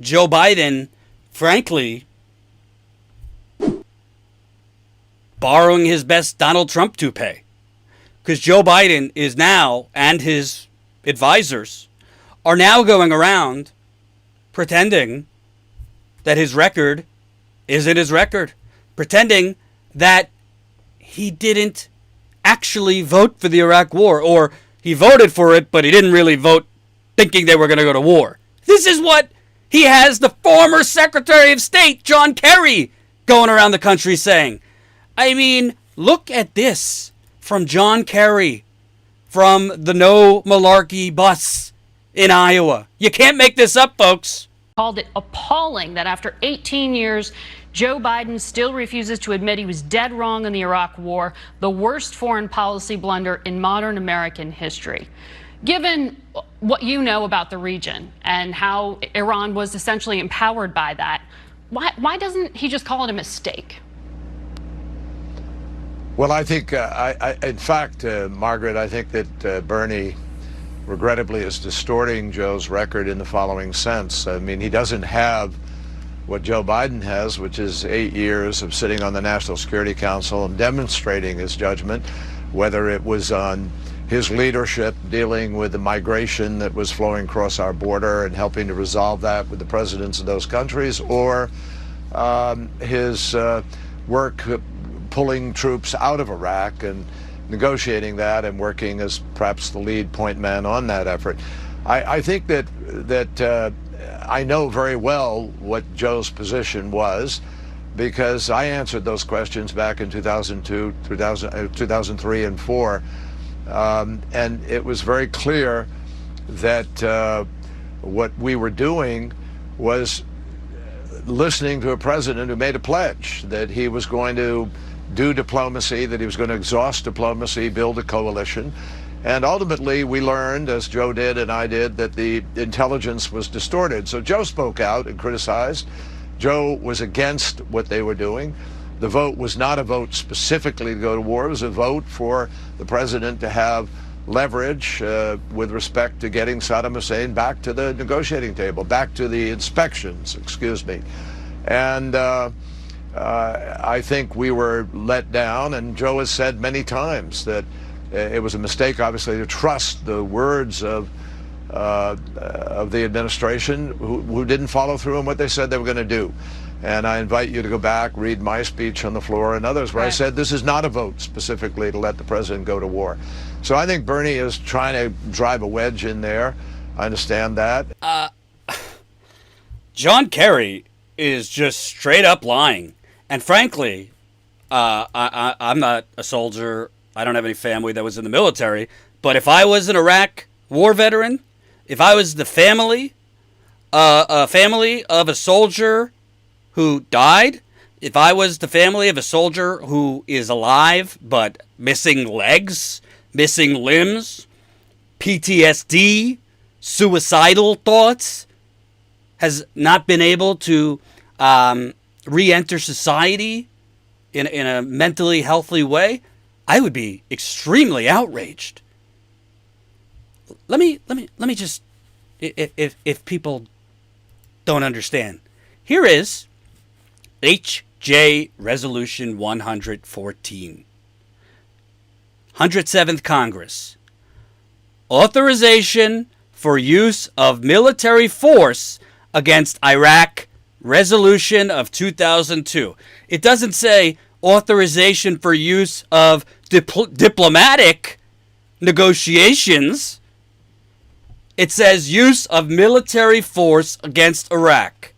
Joe Biden, frankly, borrowing his best Donald Trump toupee. Because Joe Biden is now, and his advisors, are now going around pretending that his record isn't his record. Pretending that he didn't actually vote for the Iraq War, or he voted for it, but he didn't really vote thinking they were going to go to war. This is what he has the former Secretary of State, John Kerry, going around the country saying. I mean, look at this from John Kerry from the No Malarkey bus in Iowa. You can't make this up, folks. Called it appalling that after 18 years, Joe Biden still refuses to admit he was dead wrong in the Iraq War, the worst foreign policy blunder in modern American history. Given what you know about the region and how Iran was essentially empowered by that, why doesn't he just call it a mistake? Well, I think, in fact, Margaret, I think that Bernie, regrettably, is distorting Joe's record in the following sense. I mean, he doesn't have what Joe Biden has, which is 8 years of sitting on the National Security Council and demonstrating his judgment, whether it was on his leadership dealing with the migration that was flowing across our border and helping to resolve that with the presidents of those countries, or his work pulling troops out of Iraq and negotiating that and working as perhaps the lead point man on that effort. I think that I know very well what Joe's position was, because I answered those questions back in 2002, 2003 and 4. And it was very clear that what we were doing was listening to a president who made a pledge that he was going to do diplomacy, that he was going to exhaust diplomacy, build a coalition. And ultimately, we learned, as Joe did and I did, that the intelligence was distorted. So Joe spoke out and criticized. Joe was against what they were doing. The vote was not a vote specifically to go to war. It was a vote for the president to have leverage with respect to getting Saddam Hussein back to the negotiating table, back to the inspections, excuse me. And I think we were let down, and Joe has said many times that it was a mistake, obviously, to trust the words of the administration who didn't follow through on what they said they were going to do. And I invite you to go back, read my speech on the floor and others, where I said this is not a vote specifically to let the president go to war. So I think Bernie is trying to drive a wedge in there. I understand that. John Kerry is just straight up lying. And frankly, I'm not a soldier. I don't have any family that was in the military. But if I was an Iraq war veteran, if I was the family of a soldier who died, if I was the family of a soldier who is alive but missing legs, missing limbs, PTSD, suicidal thoughts, has not been able to re-enter society in a mentally healthy way, I would be extremely outraged. Let me just, if people don't understand, here is HJ Resolution 114, 107th Congress. Authorization for use of military force against Iraq, resolution of 2002. It doesn't say authorization for use of diplomatic negotiations. It says use of military force against Iraq.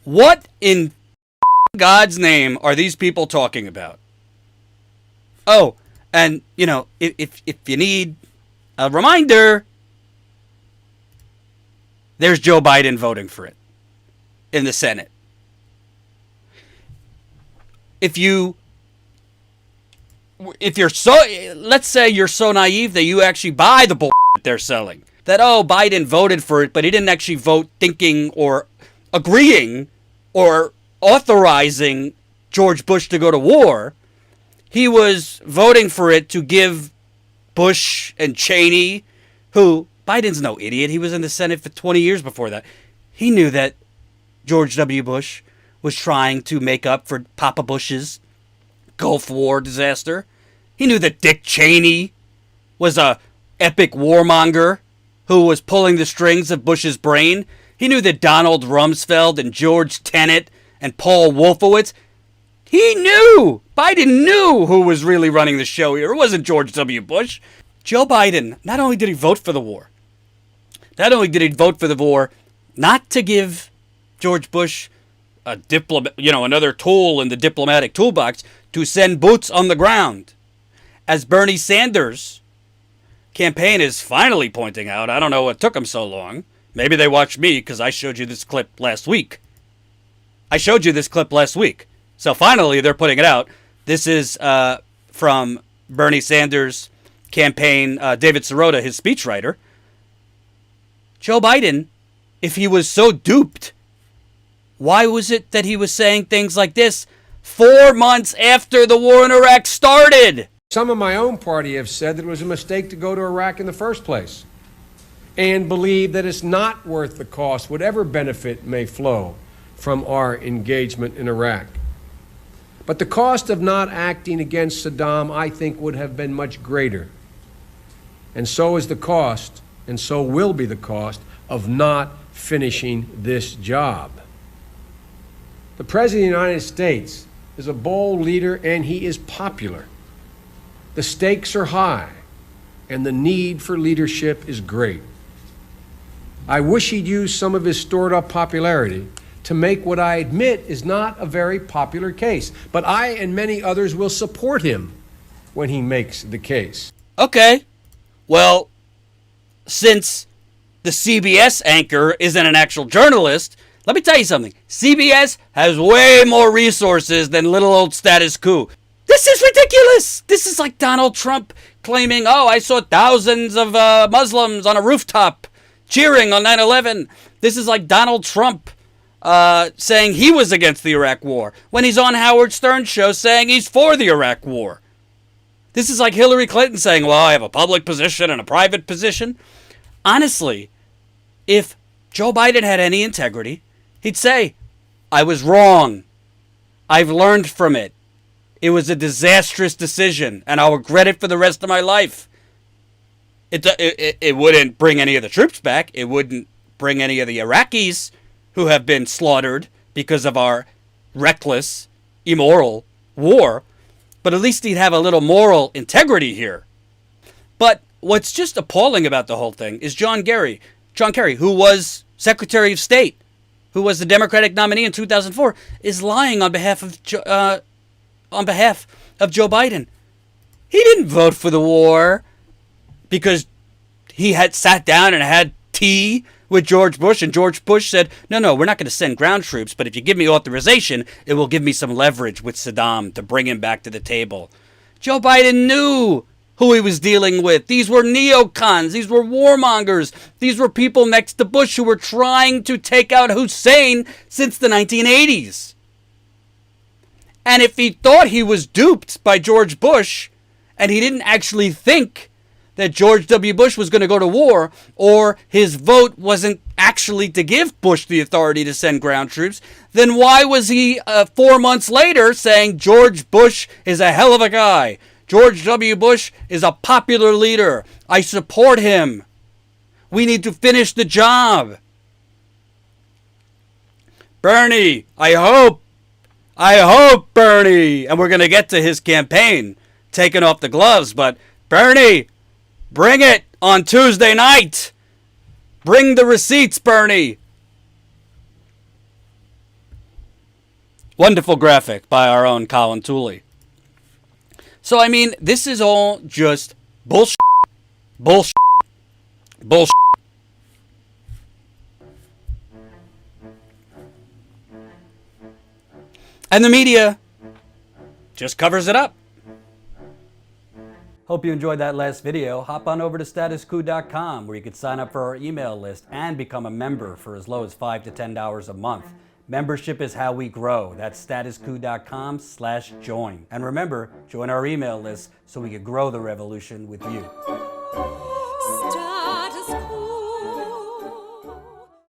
What in God's name are these people talking about? Oh, and, you know, if you need a reminder, there's Joe Biden voting for it in the Senate. If you're so, let's say you're so naive that you actually buy the bullshit they're selling, that, oh, Biden voted for it, but he didn't actually vote thinking or agreeing or authorizing George Bush to go to war. He was voting for it to give Bush and Cheney, who Biden's no idiot. He was in the Senate for 20 years before that. He knew that George W. Bush was trying to make up for Papa Bush's Gulf War disaster. He knew that Dick Cheney was a epic warmonger who was pulling the strings of Bush's brain. He knew that Donald Rumsfeld and George Tenet and Paul Wolfowitz, he knew. Biden knew who was really running the show here. It wasn't George W. Bush. Joe Biden, not only did he vote for the war, not to give George Bush a another tool in the diplomatic toolbox to send boots on the ground. As Bernie Sanders' campaign is finally pointing out, I don't know what took him so long. Maybe they watched me because I showed you this clip last week. So finally they're putting it out. This is from Bernie Sanders' campaign, David Sirota, his speechwriter. Joe Biden, if he was so duped, why was it that he was saying things like this 4 months after the war in Iraq started? Some of my own party have said that it was a mistake to go to Iraq in the first place and believe that it's not worth the cost, whatever benefit may flow from our engagement in Iraq. But the cost of not acting against Saddam, I think, would have been much greater. And so is the cost, and so will be the cost, of not finishing this job. The President of the United States is a bold leader, and he is popular. The stakes are high, and the need for leadership is great. I wish he'd use some of his stored-up popularity to make what I admit is not a very popular case. But I and many others will support him when he makes the case. Okay. Well, since the CBS anchor isn't an actual journalist, let me tell you something. CBS has way more resources than little old Status Coup. This is ridiculous. This is like Donald Trump claiming, oh, I saw thousands of Muslims on a rooftop cheering on 9/11. This is like Donald Trump saying he was against the Iraq War when he's on Howard Stern's show saying he's for the Iraq War. This is like Hillary Clinton saying, well, I have a public position and a private position. Honestly, if Joe Biden had any integrity, he'd say, I was wrong. I've learned from it. It was a disastrous decision, and I'll regret it for the rest of my life. It wouldn't bring any of the troops back. It wouldn't bring any of the Iraqis who have been slaughtered because of our reckless, immoral war. But at least he'd have a little moral integrity here. But what's just appalling about the whole thing is John Kerry, who was Secretary of State, who was the Democratic nominee in 2004, is lying on behalf of Joe Biden. He didn't vote for the war because he had sat down and had tea with George Bush, and George Bush said, no, we're not going to send ground troops, but if you give me authorization, it will give me some leverage with Saddam to bring him back to the table. Joe Biden knew who he was dealing with. These were neocons. These were warmongers. These were people next to Bush who were trying to take out Hussein since the 1980s. And if he thought he was duped by George Bush, and he didn't actually think that George W. Bush was going to go to war, or his vote wasn't actually to give Bush the authority to send ground troops, then why was he 4 months later saying George Bush is a hell of a guy? George W. Bush is a popular leader. I support him. We need to finish the job. Bernie, I hope, Bernie, and we're going to get to his campaign, taking off the gloves, but Bernie, bring it on Tuesday night. Bring the receipts, Bernie. Wonderful graphic by our own Colin Tooley. So, I mean, this is all just bullshit. Bullshit. Bullshit. And the media just covers it up. Hope you enjoyed that last video. Hop on over to statuscoup.com where you can sign up for our email list and become a member for as low as $5 to $10 a month. Membership is how we grow. That's statuscoup.com/join. And remember, join our email list so we can grow the revolution with you.